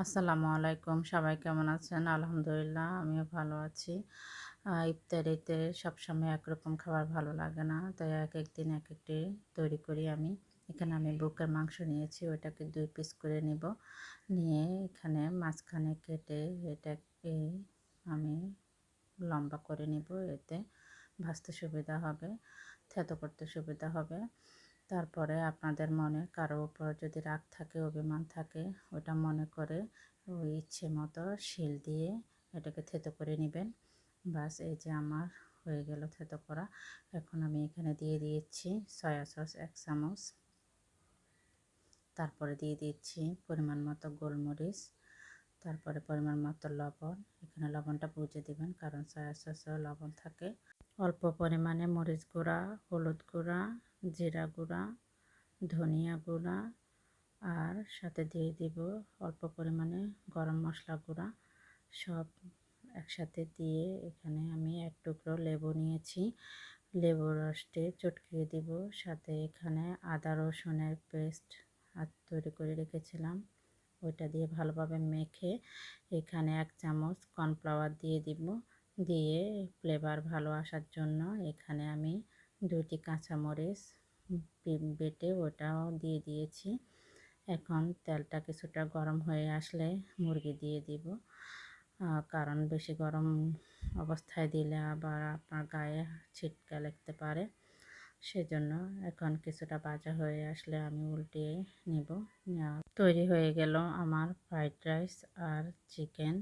আসসালামু আলাইকুম। সবাই কেমন আছেন? আলহামদুলিল্লাহ আমিও ভালো আছি। ইফতারিতে সবসময় একরকম খাবার ভালো লাগে না। তাই একেক দিন একেকটি তৈরি করি আমি। এখানে আমি বুকের মাংস নিয়েছি, ওটাকে ২ পিস করে নিব। নিয়ে এখানে মাঝখানে কেটে এটাকে আমি লম্বা করে নিব। এতে ভাজতে সুবিধা হবে, থেতো করতে সুবিধা হবে। তারপরে আপনাদের মনে কারো উপর যদি রাগ থাকে, অভিমান থাকে, ওটা মনে করে ওই ইচ্ছে মতো শিল দিয়ে এটাকে থেতো করে নেবেন। বাস এই যে আমার হয়ে গেল থেতো করা। এখন আমি এখানে দিয়ে দিয়েছি সয়া সস ১ চামচ। তারপরে দিয়ে দিচ্ছি পরিমাণ মতো গোলমরিচ, তারপরে পরিমাণ মতো লবণ। এখানে লবণটা বুঝে দিবেন কারণ সয়া সসেও লবণ থাকে। অল্প পরিমাণে মরিচ গুঁড়া, হলুদ গুঁড়া, জিরা গুঁড়া, ধনিয়া গুঁড়া, আর সাথে দিয়ে দিব অল্প পরিমাণে গরম মশলা গুঁড়া। সব একসাথে দিয়ে এখানে আমি ১ টুকরো লেবু নিয়েছি, লেবুর রসটি চটকিয়ে দিব। সাথে এখানে আদা রসুনের পেস্ট তৈরি করে রেখেছিলাম, ওইটা দিয়ে ভালোভাবে মেখে এখানে ১ চামচ কর্নফ্লাওয়ার দিয়ে দিব। দিয়ে ফ্লেভার ভালো আসার জন্য এখানে আমি ২টি কাঁচামরিচ বেটে ওটাও দিয়ে দিয়েছি। এখন তেলটা কিছুটা গরম হয়ে আসলে মুরগি দিয়ে দিব, কারণ বেশি গরম অবস্থায় দিলে আবার আপনার গায়ে ছিটকা লাগতে পারে। সেজন্য এখন কিছুটা ভাজা হয়ে আসলে আমি উল্টিয়ে নিব। তৈরি হয়ে গেল আমার ফ্রাইড রাইস আর চিকেন।